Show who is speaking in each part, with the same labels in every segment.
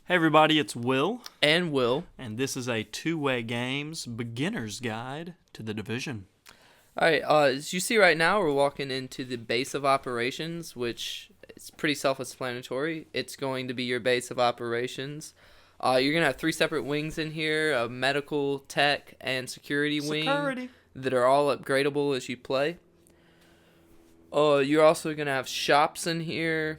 Speaker 1: Hey everybody, it's Will,
Speaker 2: And Will.
Speaker 1: and this is a two-way games beginner's guide to the Division.
Speaker 2: Alright, as you see right now, we're walking into the base of operations, which is pretty self-explanatory. It's going to be your base of operations. You're going to have three separate wings in here, a medical, tech, and security wing that are all upgradable as you play. You're also going to have shops in here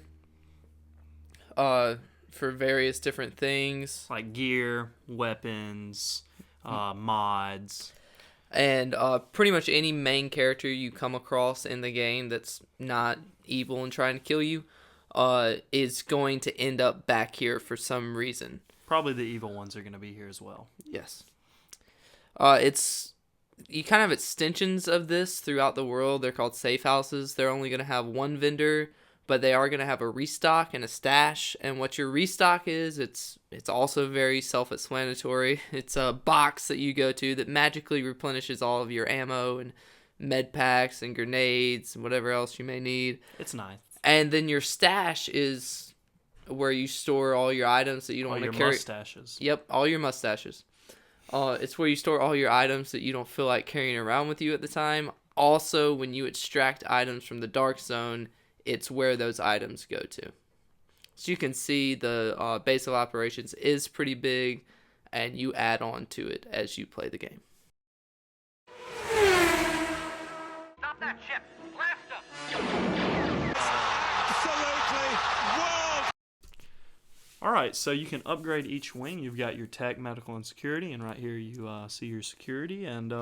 Speaker 2: for various different things.
Speaker 1: Like gear, weapons, mods.
Speaker 2: And pretty much any main character you come across in the game that's not evil and trying to kill you is going to end up back here for some reason.
Speaker 1: Probably the evil ones are going to be here as well.
Speaker 2: Yes. You kind of have extensions of this throughout the world. They're called safe houses. They're only going to have one vendor, but they are going to have a restock and a stash. And what your restock is, it's also very self-explanatory. It's a box that you go to that magically replenishes all of your ammo and med packs and grenades and whatever else you may need.
Speaker 1: It's nice.
Speaker 2: And then your stash is where you store all your items that you don't want to carry.
Speaker 1: All your mustaches.
Speaker 2: Yep, all your mustaches. It's where you store all your items that you don't feel like carrying around with you at the time. Also, when you extract items from the dark zone, it's where those items go to. So you can see the base of operations is pretty big, and you add on to it as you play the game.
Speaker 3: Stop that ship! Blast them!
Speaker 4: Absolutely world!
Speaker 1: Alright, so you can upgrade each wing. You've got your tech, medical, and security, and right here you see your security, and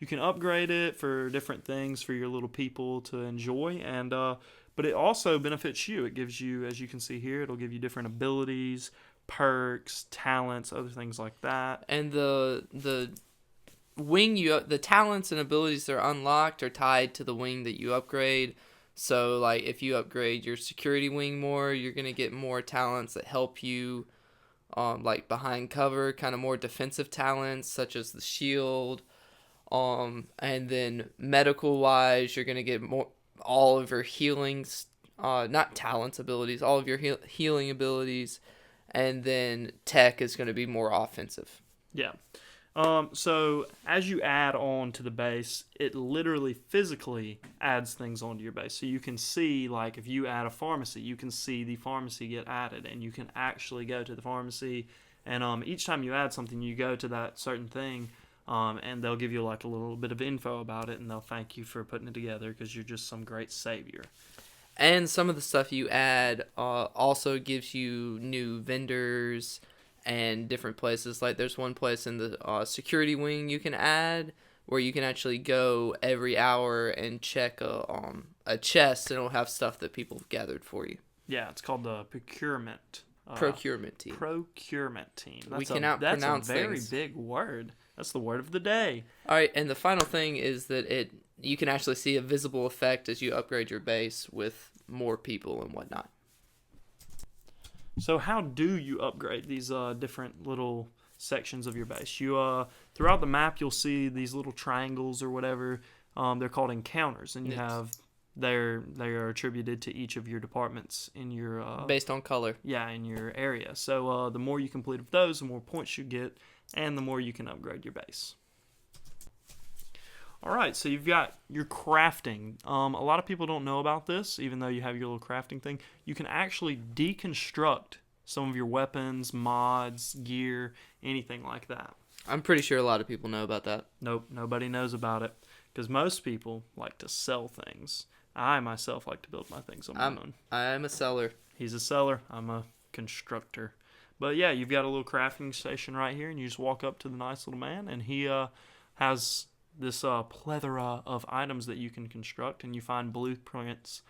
Speaker 1: you can upgrade it for different things for your little people to enjoy, and but it also benefits you. It gives you, as you can see here, it'll give you different abilities, perks, talents, other things like that.
Speaker 2: And the wing the talents and abilities that are unlocked are tied to the wing that you upgrade. So like if you upgrade your security wing more, you're gonna get more talents that help you, like behind cover, kind of more defensive talents such as the shield. And then medical wise, you're gonna get more all of your healings, not talents, abilities, all of your healing abilities, and then tech is going to be more offensive.
Speaker 1: Yeah. So as you add on to the base, it literally physically adds things onto your base. So you can see, like, if you add a pharmacy, you can see the pharmacy get added, and you can actually go to the pharmacy, and each time you add something, you go to that certain thing, and they'll give you like a little bit of info about it, and they'll thank you for putting it together because you're just some great savior.
Speaker 2: And some of the stuff you add also gives you new vendors and different places. Like there's one place in the security wing you can add where you can actually go every hour and check a chest, and it'll have stuff that people have gathered for you.
Speaker 1: Yeah, it's called the procurement.
Speaker 2: Procurement team.
Speaker 1: Procurement team.
Speaker 2: We cannot pronounce
Speaker 1: That's a very
Speaker 2: things.
Speaker 1: big word. That's the word of the day.
Speaker 2: All right, and the final thing is that you can actually see a visible effect as you upgrade your base with more people and whatnot.
Speaker 1: So how do you upgrade these different little sections of your base? You throughout the map you'll see these little triangles or whatever. They're called encounters, and you have they are attributed to each of your departments in your
Speaker 2: based on color.
Speaker 1: Yeah, in your area. So the more you complete of those, the more points you get, and the more you can upgrade your base. Alright, so you've got your crafting. A lot of people don't know about this, even though you have your little crafting thing. You can actually deconstruct some of your weapons, mods, gear, anything like that.
Speaker 2: I'm pretty sure a lot of people know about that.
Speaker 1: Nope, nobody knows about it, because most people like to sell things. I myself like to build my things on my own.
Speaker 2: I'm a seller.
Speaker 1: He's a seller. I'm a constructor. But yeah, you've got a little crafting station right here, and you just walk up to the nice little man, and he has this plethora of items that you can construct, and you find blueprints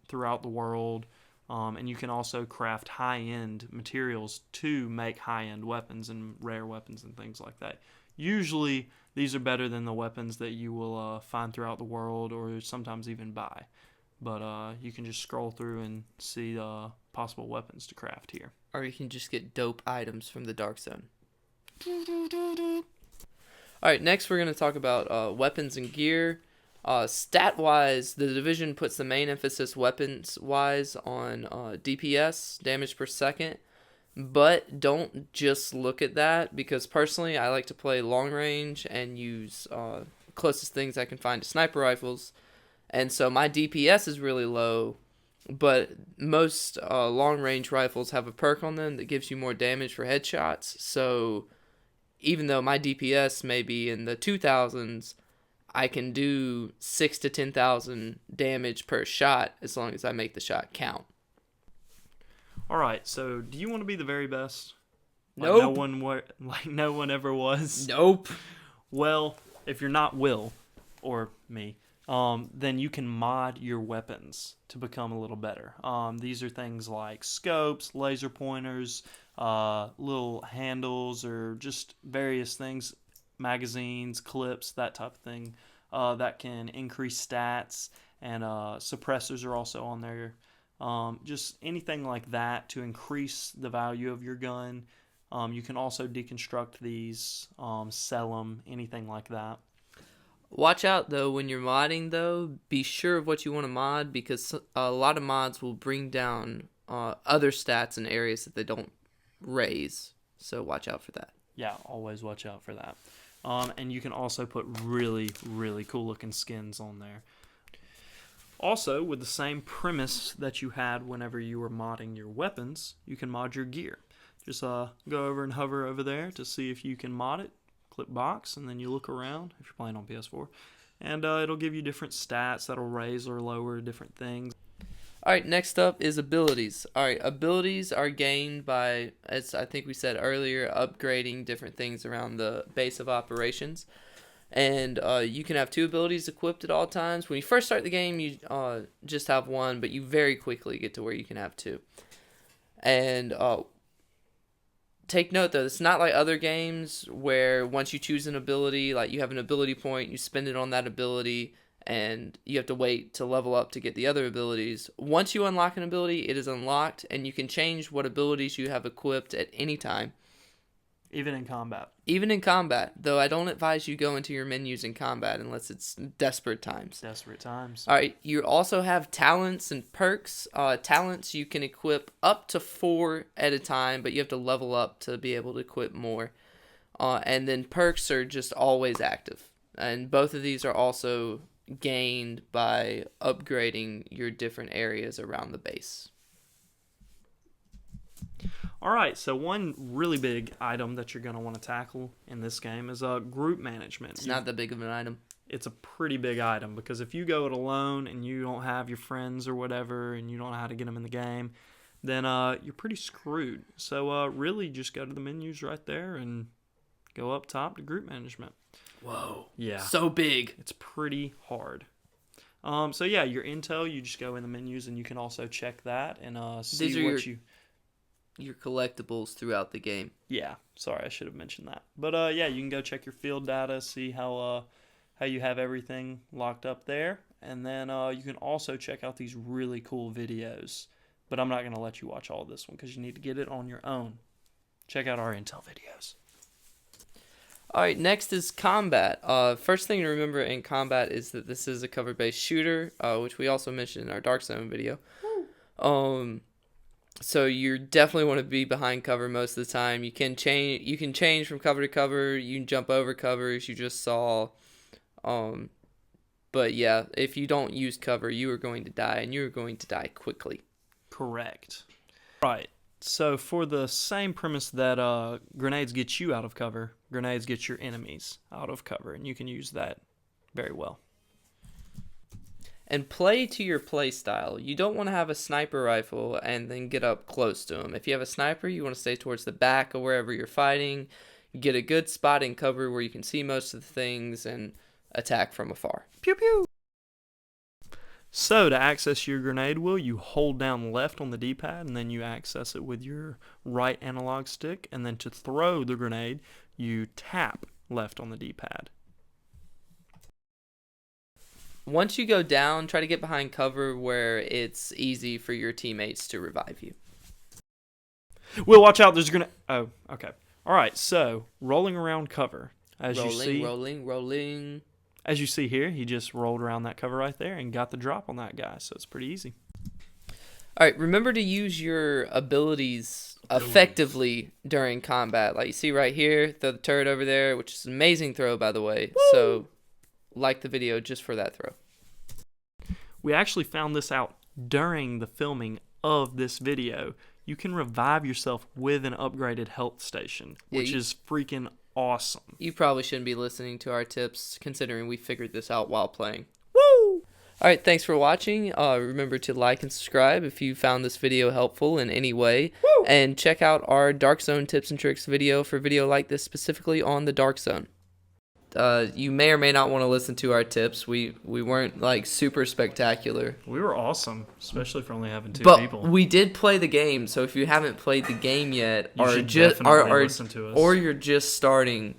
Speaker 1: throughout the world, and you can also craft high-end materials to make high-end weapons and rare weapons and things like that. Usually, these are better than the weapons that you will find throughout the world or sometimes even buy. But you can just scroll through and see possible weapons to craft here.
Speaker 2: Or you can just get dope items from the Dark Zone. Alright, next we're going to talk about weapons and gear. Stat-wise, the Division puts the main emphasis weapons-wise on DPS, damage per second. But don't just look at that, because personally I like to play long range and use closest things I can find to sniper rifles. And so my DPS is really low, but most long range rifles have a perk on them that gives you more damage for headshots. So even though my DPS may be in the 2000s, I can do 6 to 10,000 damage per shot as long as I make the shot count.
Speaker 1: All right, so do you want to be the very best?
Speaker 2: Nope.
Speaker 1: No one ever was.
Speaker 2: Nope.
Speaker 1: Well, if you're not Will or me, then you can mod your weapons to become a little better. These are things like scopes, laser pointers, little handles, or just various things, magazines, clips, that type of thing, that can increase stats, and suppressors are also on there. Just anything like that to increase the value of your gun. You can also deconstruct these, sell them, anything like that.
Speaker 2: Watch out though when you're modding though. Be sure of what you want to mod, because a lot of mods will bring down other stats in areas that they don't raise. So watch out for that.
Speaker 1: Yeah, always watch out for that. And you can also put really, really cool looking skins on there. Also, with the same premise that you had whenever you were modding your weapons, you can mod your gear. Just go over and hover over there to see if you can mod it. Click box, and then you look around if you're playing on PS4, and it'll give you different stats that'll raise or lower different things.
Speaker 2: Alright, next up is abilities. Alright, abilities are gained by, as I think we said earlier, upgrading different things around the base of operations. And you can have 2 abilities equipped at all times. When you first start the game, you just have 1, but you very quickly get to where you can have 2. And take note though, it's not like other games where once you choose an ability, like you have an ability point, you spend it on that ability, and you have to wait to level up to get the other abilities. Once you unlock an ability, it is unlocked, and you can change what abilities you have equipped at any time.
Speaker 1: Even in combat.
Speaker 2: Even in combat, though I don't advise you go into your menus in combat unless it's desperate times.
Speaker 1: Desperate times.
Speaker 2: Alright, you also have talents and perks. Talents you can equip up to 4 at a time, but you have to level up to be able to equip more. And then perks are just always active. And both of these are also gained by upgrading your different areas around the base.
Speaker 1: All right, so one really big item that you're going to want to tackle in this game is group management.
Speaker 2: It's not that big of an item.
Speaker 1: It's a pretty big item, because if you go it alone and you don't have your friends or whatever, and you don't know how to get them in the game, then you're pretty screwed. So really just go to the menus right there and go up top to group management.
Speaker 2: Whoa.
Speaker 1: Yeah.
Speaker 2: So big.
Speaker 1: It's pretty hard. So yeah, your intel, you just go in the menus, and you can also check that and see
Speaker 2: These are
Speaker 1: what
Speaker 2: your collectibles throughout the game.
Speaker 1: Yeah, sorry, I should have mentioned that. But yeah, you can go check your field data, see how you have everything locked up there, and then you can also check out these really cool videos. But I'm not going to let you watch all this one, because you need to get it on your own. Check out our intel videos.
Speaker 2: Alright, next is combat. First thing to remember in combat is that this is a cover-based shooter, which we also mentioned in our Dark Zone video. So you definitely want to be behind cover most of the time. You can change from cover to cover. You can jump over covers. You just saw. But yeah, if you don't use cover, you are going to die, and you are going to die quickly.
Speaker 1: Correct. Right. So for the same premise that grenades get you out of cover, grenades get your enemies out of cover, and you can use that very well.
Speaker 2: And play to your play style. You don't want to have a sniper rifle and then get up close to them. If you have a sniper, you want to stay towards the back of wherever you're fighting. Get a good spot in cover where you can see most of the things and attack from afar.
Speaker 1: Pew pew! So to access your grenade wheel, you hold down left on the D-pad, and then you access it with your right analog stick. And then to throw the grenade, you tap left on the D-pad.
Speaker 2: Once you go down, try to get behind cover where it's easy for your teammates to revive you.
Speaker 1: Will, watch out, there's a grenade. Oh, okay. All right, so rolling around cover.
Speaker 2: Rolling.
Speaker 1: As you see here, he just rolled around that cover right there and got the drop on that guy, so it's pretty easy.
Speaker 2: All right, remember to use your abilities effectively during combat. Like you see right here, throw the turret over there, which is an amazing throw, by the way.
Speaker 1: Woo!
Speaker 2: So like the video just for that throw.
Speaker 1: We actually found this out during the filming of this video. You can revive yourself with an upgraded health station, which is freaking awesome.
Speaker 2: You probably shouldn't be listening to our tips, considering we figured this out while playing.
Speaker 1: Woo!
Speaker 2: All right, thanks for watching. Remember to like and subscribe if you found this video helpful in any way.
Speaker 1: Woo!
Speaker 2: And check out our Dark Zone tips and tricks video for video like this specifically on the Dark Zone. You may or may not want to listen to our tips. We weren't like super spectacular.
Speaker 1: We were awesome, especially for only having two
Speaker 2: But
Speaker 1: people.
Speaker 2: we did play the game, so if you haven't played the game yet,
Speaker 1: You should definitely listen to us.
Speaker 2: or you're just starting,